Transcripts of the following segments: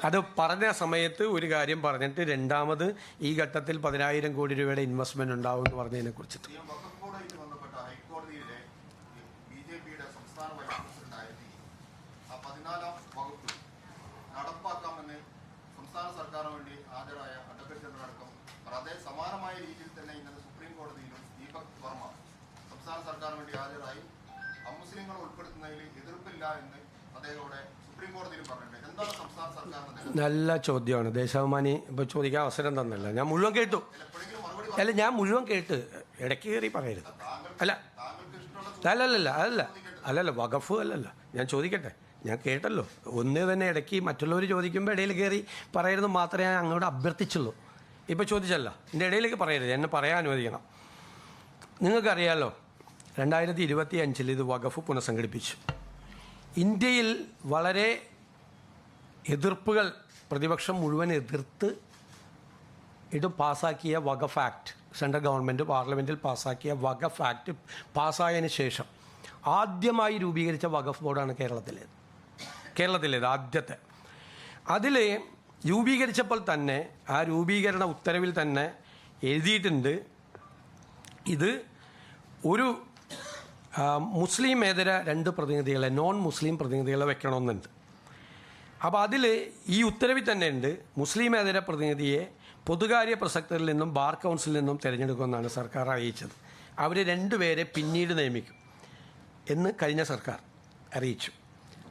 അത് പറഞ്ഞ സമയത്ത് ഒരു കാര്യം പറഞ്ഞിട്ട് രണ്ടാമത് ഈ ഘട്ടത്തിൽ 10,000 കോടി രൂപയുടെ ഇൻവെസ്റ്റ്മെന്റ് ഉണ്ടാവും എന്ന് പറഞ്ഞതിനെ കുറിച്ചിട്ട് നടപ്പാക്കാമെന്ന് സംസ്ഥാന സർക്കാരിന് വേണ്ടി ഹാജരായ അഡ്വക്കേറ്റ് ജനറൽ അടക്കം അതേ സമാനമായ രീതിയിൽ തന്നെ ഇന്നലെ സുപ്രീം കോടതിയിലും ദീപക് വർമ്മ സംസ്ഥാന സർക്കാരിന് വേണ്ടി ഹാജരായി അമുസ്ലിങ്ങൾ ഉൾപ്പെടുത്തുന്നതിൽ എതിർപ്പില്ല എന്ന് അദ്ദേഹം സുപ്രീം കോടതിയിൽ പറഞ്ഞിട്ടുണ്ട്. എന്താണ് സംസ്ഥാന സർക്കാരിന്റെ? നല്ല ചോദ്യമാണ്. ദേശാഭിമാനി ഇപ്പോൾ ചോദിക്കാൻ അവസരം തന്നല്ല. ഞാൻ മുഴുവൻ കേട്ടു. അല്ല, ഞാൻ മുഴുവൻ കേട്ട് ഇടയ്ക്ക് കയറി പറയരുത്. അല്ല അല്ലല്ല വഖഫ് അല്ലല്ല. ഞാൻ ചോദിക്കട്ടെ, ഞാൻ കേട്ടല്ലോ. ഒന്നേ തന്നെ ഇടയ്ക്ക് മറ്റുള്ളവർ ചോദിക്കുമ്പോൾ ഇടയിൽ കയറി പറയരുത് മാത്രമേ ഞാൻ അങ്ങോട്ട് അഭ്യർത്ഥിച്ചുള്ളൂ. ഇപ്പോൾ ചോദിച്ചല്ല, എൻ്റെ ഇടയിലേക്ക് പറയരുത്, എന്നെ പറയാൻ അനുവദിക്കണം. നിങ്ങൾക്കറിയാമല്ലോ, 2025 ഇത് വഖഫ് പുനഃസംഘടിപ്പിച്ചു. ഇന്ത്യയിൽ വളരെ എതിർപ്പുകൾ പ്രതിപക്ഷം മുഴുവൻ എതിർത്ത് ഇത് പാസ്സാക്കിയ വഖഫ് ആക്ട്, സെൻട്രൽ ഗവൺമെൻറ് പാർലമെൻറ്റിൽ പാസ്സാക്കിയ വഖഫ് ആക്ട് പാസ്സായതിനു ശേഷം ആദ്യമായി രൂപീകരിച്ച വഖഫ് ബോർഡാണ് കേരളത്തിലേത് ആദ്യത്തെ. അതിൽ രൂപീകരിച്ചപ്പോൾ തന്നെ ആ രൂപീകരണ ഉത്തരവിൽ തന്നെ എഴുതിയിട്ടുണ്ട്, ഇത് ഒരു മുസ്ലിമേതര 2 പ്രതിനിധികളെ, നോൺ മുസ്ലിം പ്രതിനിധികളെ വെക്കണമെന്നുണ്ട്. അപ്പോൾ അതിൽ ഈ ഉത്തരവിൽ തന്നെ ഉണ്ട്, മുസ്ലിമേതര പ്രതിനിധിയെ പൊതുകാര്യ പ്രസക്തരിൽ നിന്നും ബാർ കൗൺസിലിൽ നിന്നും തിരഞ്ഞെടുക്കുമെന്നാണ് സർക്കാർ അറിയിച്ചത്. അവർ 2 പേരെ പിന്നീട് നിയമിക്കും എന്ന് കഴിഞ്ഞ സർക്കാർ അറിയിച്ചു.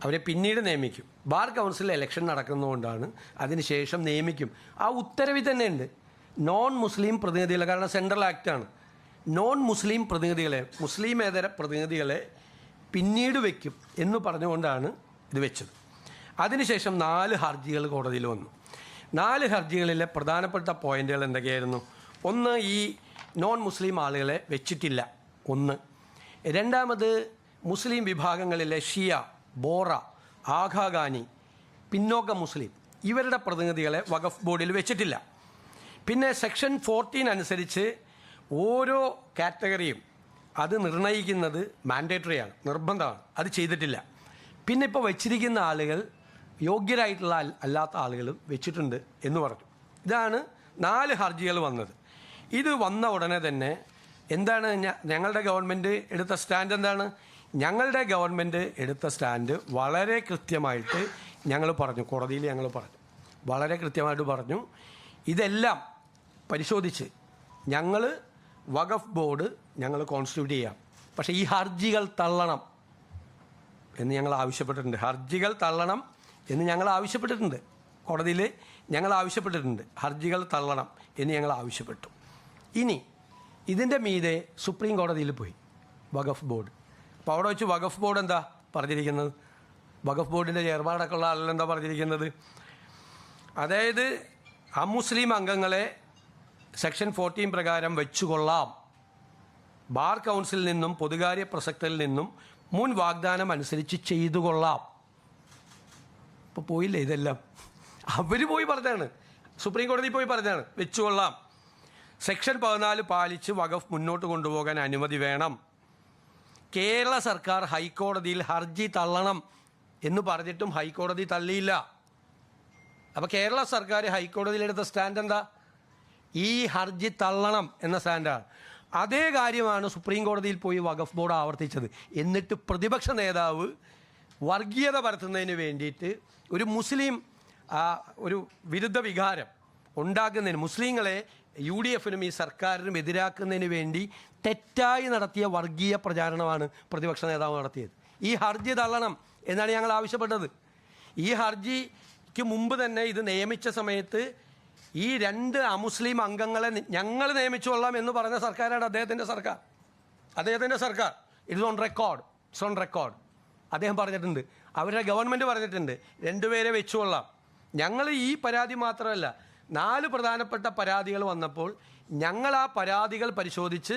അവരെ പിന്നീട് നിയമിക്കും. ബാർ കൗൺസിൽ ഇലക്ഷൻ നടക്കുന്നതുകൊണ്ടാണ് അതിനുശേഷം നിയമിക്കും. ആ ഉത്തരവിൽ തന്നെ ഉണ്ട് നോൺ മുസ്ലിം പ്രതിനിധികളെ, കാരണം സെൻട്രൽ ആക്റ്റാണ്. നോൺ മുസ്ലിം പ്രതിനിധികളെ, മുസ്ലിമേതര പ്രതിനിധികളെ പിന്നീട് വയ്ക്കും എന്ന് പറഞ്ഞുകൊണ്ടാണ് ഇത് വെച്ചത്. അതിനുശേഷം 4 ഹർജികൾ കോടതിയിൽ വന്നു. 4 ഹർജികളിലെ പ്രധാനപ്പെട്ട പോയിന്റുകൾ എന്തൊക്കെയായിരുന്നു? ഒന്ന്, ഈ നോൺ മുസ്ലിം ആളുകളെ വെച്ചിട്ടില്ല. ഒന്ന്. രണ്ടാമത്, മുസ്ലിം വിഭാഗങ്ങളിലെ ഷിയ, ബോറ, ആഘാഖാനി, പിന്നോക്ക മുസ്ലിം ഇവരുടെ പ്രതിനിധികളെ വഖഫ് ബോർഡിൽ വെച്ചിട്ടില്ല. പിന്നെ സെക്ഷൻ 14 അനുസരിച്ച് ഓരോ കാറ്റഗറിയും അത് നിർണ്ണയിക്കുന്നത് മാൻഡേറ്ററിയാണ്, നിർബന്ധമാണ്. അത് ചെയ്തിട്ടില്ല. പിന്നെ ഇപ്പോൾ വെച്ചിരിക്കുന്ന ആളുകൾ യോഗ്യരായിട്ടുള്ള അല്ലാത്ത ആളുകളും വെച്ചിട്ടുണ്ട് എന്ന് പറഞ്ഞു. ഇതാണ് 4 ഹർജികൾ വന്നത്. ഇത് വന്ന ഉടനെ തന്നെ എന്താണ് ഞങ്ങളുടെ ഗവൺമെൻറ് എടുത്ത സ്റ്റാൻഡ്? എന്താണ് ഞങ്ങളുടെ ഗവൺമെൻറ് എടുത്ത സ്റ്റാൻഡ്? വളരെ കൃത്യമായിട്ട് ഞങ്ങൾ പറഞ്ഞു, കോടതിയിൽ ഞങ്ങൾ പറഞ്ഞു, വളരെ കൃത്യമായിട്ട് പറഞ്ഞു, ഇതെല്ലാം പരിശോധിച്ച് ഞങ്ങൾ വഖഫ് ബോർഡ് ഞങ്ങൾ കോൺസ്റ്റിറ്റ്യൂട്ട് ചെയ്യാം, പക്ഷേ ഈ ഹർജികൾ തള്ളണം എന്ന് ഞങ്ങൾ ആവശ്യപ്പെട്ടിട്ടുണ്ട്. ഹർജികൾ തള്ളണം എന്ന് ഞങ്ങൾ ആവശ്യപ്പെട്ടിട്ടുണ്ട്. കോടതിയിൽ ഞങ്ങൾ ആവശ്യപ്പെട്ടിട്ടുണ്ട്, ഹർജികൾ തള്ളണം എന്ന് ഞങ്ങൾ ആവശ്യപ്പെട്ടു. ഇനി ഇതിൻ്റെ മീതെ സുപ്രീം കോടതിയിൽ പോയി വഖഫ് ബോർഡ്. അപ്പോൾ അവിടെ വെച്ച് വഖഫ് ബോർഡ് എന്താ പറഞ്ഞിരിക്കുന്നത്? വഖഫ് ബോർഡിൻ്റെ ചെയർമാനടക്കമുള്ള ആളെന്താ പറഞ്ഞിരിക്കുന്നത്? അതായത് അമുസ്ലിം അംഗങ്ങളെ സെക്ഷൻ 14 പ്രകാരം വെച്ചുകൊള്ളാം, ബാർ കൗൺസിലിൽ നിന്നും പൊതുകാര്യ പ്രസക്തരിൽ നിന്നും മുൻ വാഗ്ദാനം അനുസരിച്ച് ചെയ്തു കൊള്ളാം. ഇപ്പോൾ പോയില്ലേ ഇതെല്ലാം? അവർ പോയി പറഞ്ഞാണ്, സുപ്രീം കോടതി പോയി പറഞ്ഞാണ് വെച്ചുകൊള്ളാം. സെക്ഷൻ 14 പാലിച്ച് വഖഫ് മുന്നോട്ട് കൊണ്ടുപോകാൻ അനുമതി വേണം. കേരള സർക്കാർ ഹൈക്കോടതിയിൽ ഹർജി തള്ളണം എന്ന് പറഞ്ഞിട്ടും ഹൈക്കോടതി തള്ളിയില്ല. അപ്പോൾ കേരള സർക്കാർ ഹൈക്കോടതിയിലെടുത്ത സ്റ്റാൻഡ് എന്താ? ഈ ഹർജി തള്ളണം എന്ന സ്റ്റാൻഡാണ്. അതേ കാര്യമാണ് സുപ്രീം കോടതിയിൽ പോയി വഖഫ് ബോർഡ് ആവർത്തിച്ചത്. എന്നിട്ട് പ്രതിപക്ഷ നേതാവ് വർഗീയത പരത്തുന്നതിന് വേണ്ടിയിട്ട് ഒരു മുസ്ലിം ഒരു വിരുദ്ധ വികാരം ഉണ്ടാക്കുന്നതിന്, മുസ്ലിങ്ങളെ UDFനും ഈ സർക്കാരിനും എതിരാക്കുന്നതിന് വേണ്ടി തെറ്റായി നടത്തിയ വർഗീയ പ്രചാരണമാണ് പ്രതിപക്ഷ നേതാവ് നടത്തിയത്. ഈ ഹർജി തള്ളണം എന്നാണ് ഞങ്ങൾ ആവശ്യപ്പെട്ടത്. ഈ ഹർജിക്ക് മുമ്പ് തന്നെ ഇത് നിയമിച്ച സമയത്ത് ഈ 2 അമുസ്ലിം അംഗങ്ങളെ ഞങ്ങൾ നിയമിച്ചുകൊള്ളാം എന്ന് പറഞ്ഞ സർക്കാരാണ് അദ്ദേഹത്തിൻ്റെ സർക്കാർ. It's on record. അദ്ദേഹം പറഞ്ഞിട്ടുണ്ട്, അവരുടെ ഗവൺമെൻറ് പറഞ്ഞിട്ടുണ്ട് 2 പേരെ വെച്ചുകൊള്ളാം. ഞങ്ങൾ ഈ പരാതി മാത്രമല്ല, 4 പ്രധാനപ്പെട്ട പരാതികൾ വന്നപ്പോൾ ഞങ്ങൾ ആ പരാതികൾ പരിശോധിച്ച്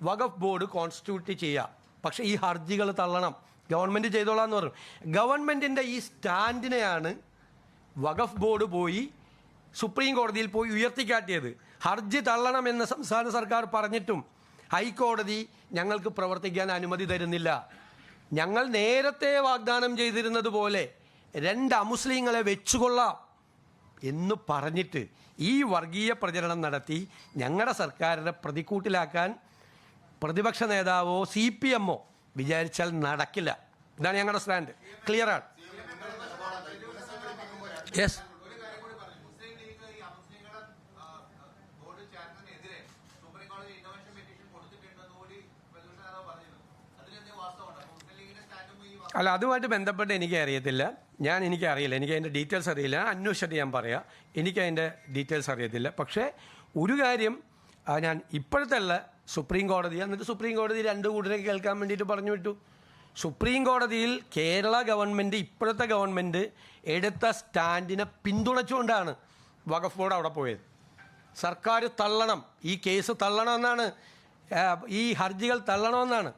വഖഫ് ബോർഡ് കോൺസ്റ്റിറ്റ്യൂട്ട് ചെയ്യാം, പക്ഷേ ഈ ഹർജികൾ തള്ളണം, ഗവൺമെൻറ് ചെയ്തോളാം എന്ന് പറഞ്ഞു. ഗവൺമെൻറ്റിൻ്റെ ഈ സ്റ്റാൻഡിനെയാണ് വഖഫ് ബോർഡ് പോയി സുപ്രീം കോടതിയിൽ പോയി ഉയർത്തിക്കാട്ടിയത്. ഹർജി തള്ളണമെന്ന് സംസ്ഥാന സർക്കാർ പറഞ്ഞിട്ടും ഹൈക്കോടതി ഞങ്ങൾക്ക് പ്രവർത്തിക്കാൻ അനുമതി തരുന്നില്ല. ഞങ്ങൾ നേരത്തെ വാഗ്ദാനം ചെയ്തിരുന്നത് പോലെ 2 അമുസ്ലിങ്ങളെ വെച്ചുകൊള്ളാം എന്ന് പറഞ്ഞിട്ട് ഈ വർഗീയ പ്രചരണം നടത്തി ഞങ്ങളുടെ സർക്കാരിനെ പ്രതിക്കൂട്ടിലാക്കാൻ പ്രതിപക്ഷ നേതാവോ CPM-ഓ വിചാരിച്ചാൽ നടക്കില്ല. ഇതാണ് ഞങ്ങളുടെ സ്റ്റാൻഡ്. ക്ലിയറാണ്. യെസ്. അല്ല, അതുമായിട്ട് ബന്ധപ്പെട്ട് എനിക്ക് അറിയത്തില്ല. എനിക്കറിയില്ല, എനിക്ക് അതിൻ്റെ ഡീറ്റെയിൽസ് അറിയില്ല. അന്വേഷിച്ചിട്ട് ഞാൻ പറയാം. എനിക്കതിൻ്റെ ഡീറ്റെയിൽസ് അറിയത്തില്ല. പക്ഷേ ഒരു കാര്യം ഞാൻ ഇപ്പോഴത്തെ അല്ല, സുപ്രീം കോടതി, എന്നിട്ട് സുപ്രീം കോടതി 2 കൂട്ടരെ കേൾക്കാൻ വേണ്ടിയിട്ട് പറഞ്ഞു വിട്ടു. സുപ്രീം കോടതിയിൽ കേരള ഗവൺമെൻറ്, ഇപ്പോഴത്തെ ഗവൺമെൻറ് എടുത്ത സ്റ്റാൻഡിനെ പിന്തുണച്ചുകൊണ്ടാണ് വഖഫ് ബോർഡ് അവിടെ പോയത്. സർക്കാർ തള്ളണം, ഈ കേസ് തള്ളണമെന്നാണ്, ഈ ഹർജികൾ തള്ളണമെന്നാണ്.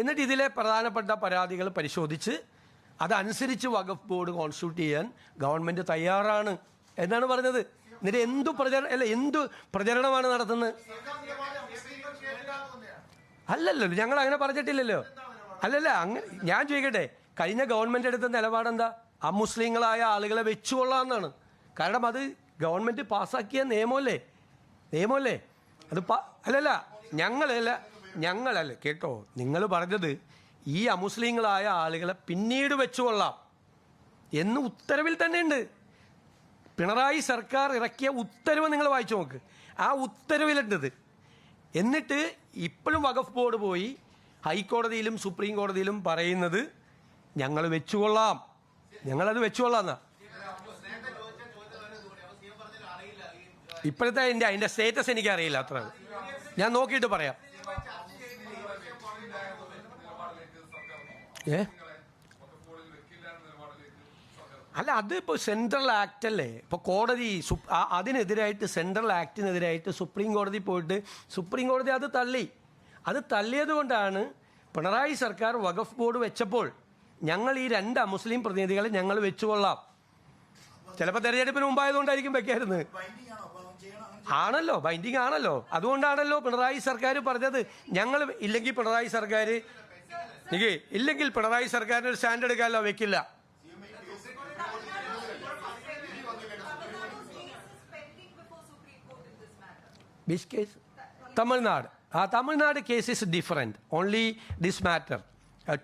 എന്നിട്ട് ഇതിലെ പ്രധാനപ്പെട്ട പരാതികൾ പരിശോധിച്ച് അതനുസരിച്ച് വഖഫ് ബോർഡ് കോൺസ്റ്റിറ്റ്യൂട്ട് ചെയ്യാൻ ഗവൺമെൻറ് തയ്യാറാണ് എന്നാണ് പറഞ്ഞത്. എന്നിട്ട് എന്തു പ്രചരണമാണ് നടത്തുന്നത്? അല്ലല്ലോ, ഞങ്ങൾ അങ്ങനെ പറഞ്ഞിട്ടില്ലല്ലോ. അല്ലല്ല, അങ്ങനെ ഞാൻ ചോദിക്കട്ടെ, കഴിഞ്ഞ ഗവൺമെൻറ് എടുത്ത നിലപാടെന്താ? അമുസ്ലിങ്ങളായ ആളുകളെ വെച്ചുകൊള്ളാമെന്നാണ്. കാരണം അത് ഗവൺമെൻറ് പാസ്സാക്കിയ നിയമമല്ലേ അത്. അല്ലല്ല, ഞങ്ങളല്ല കേട്ടോ, നിങ്ങൾ പറഞ്ഞത് ഈ അമുസ്ലിങ്ങളായ ആളുകളെ പിന്നീട് വെച്ചുകൊള്ളാം എന്ന് ഉത്തരവിൽ തന്നെ ഉണ്ട്. പിണറായി സർക്കാർ ഇറക്കിയ ഉത്തരവ് നിങ്ങൾ വായിച്ചു നോക്ക്. ആ ഉത്തരവിലുണ്ടത്. എന്നിട്ട് ഇപ്പോഴും വഖഫ് ബോർഡ് പോയി ഹൈക്കോടതിയിലും സുപ്രീം കോടതിയിലും പറയുന്നത് ഞങ്ങളത് വെച്ചുകൊള്ളാം എന്നാ. ഇപ്പോഴത്തെ അതിൻ്റെ സ്റ്റേറ്റസ് എനിക്കറിയില്ല, അത്ര ഞാൻ നോക്കിയിട്ട് പറയാം. അല്ല, അതിപ്പോൾ സെൻട്രൽ ആക്ട് അല്ലേ. ഇപ്പോൾ കോടതി അതിനെതിരായിട്ട്, സെൻട്രൽ ആക്ടിനെതിരായിട്ട് സുപ്രീം കോടതി പോയിട്ട് സുപ്രീം കോടതി അത് തള്ളിയത് കൊണ്ടാണ് പിണറായി സർക്കാർ വഖഫ് ബോർഡ് വെച്ചപ്പോൾ ഞങ്ങൾ ഈ 2 അമുസ്ലിം പ്രതിനിധികളെ ഞങ്ങൾ വെച്ചുകൊള്ളാം. ചിലപ്പോൾ തെരഞ്ഞെടുപ്പിന് മുമ്പായതുകൊണ്ടായിരിക്കും വെക്കായിരുന്നത്. ആണല്ലോ, ബൈൻഡിങ് ആണല്ലോ. അതുകൊണ്ടാണല്ലോ പിണറായി സർക്കാർ പറഞ്ഞത് ഞങ്ങൾ ഇല്ലെങ്കിൽ പിണറായി സർക്കാരിന് ഒരു സ്റ്റാൻഡ് എടുക്കാമല്ലോ, വെക്കില്ല. Which case? Tamil Nadu. Tamil Nadu case is different. Only this matter,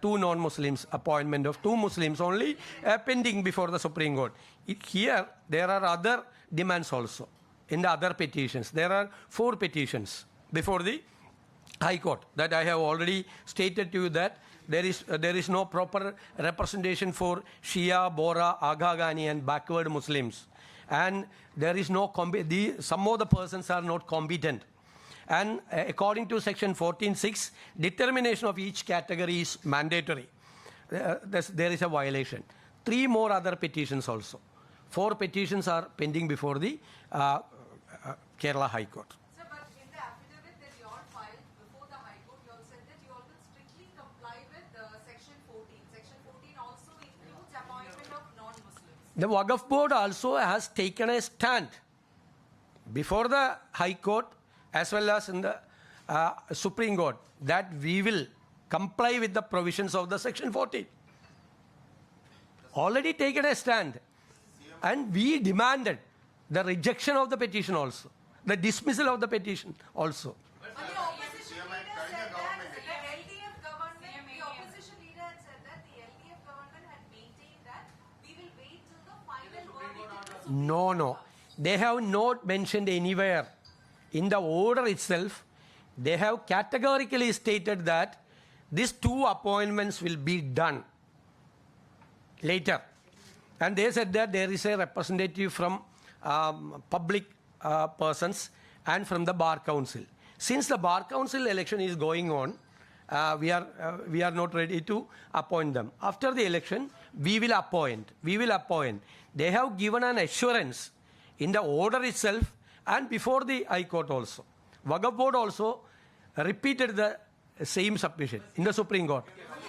2 non-Muslims, appointment of 2 Muslims only pending before the Supreme Court. Here there are other demands also. In the other petitions, there are 4 petitions before the High Court that I have already stated to you that there is no proper representation for Shia, Bora, Aga Ghani and backward Muslims. And there is no some of the persons are not competent. And according to section 14(6), determination of each category is mandatory. There is a violation. 3 more other petitions also. 4 petitions are pending before the Kerala High Court. Sir, but in the affidavit that you all filed before the High Court, you all said that you all will strictly comply with section 14. Section 14 also includes appointment of non-Muslims. The Waqf Board also has taken a stand before the High Court as well as in the Supreme Court that we will comply with the provisions of the section 14. Already taken a stand, and we demanded the rejection of the petition also, the dismissal of the petition also. But the opposition leader said that the LDF government, the opposition leader had said that the LDF government had maintained that we will wait till the final verdict. No. They have not mentioned anywhere in the order itself. They have categorically stated that these 2 appointments will be done later. And they said that there is a representative from public persons and from the Bar Council. Since the Bar Council election is going on, we are not ready to appoint them. After the election, we will appoint. They have given an assurance in the order itself and before the High Court also. Waqf Board also repeated the same submission in the Supreme Court.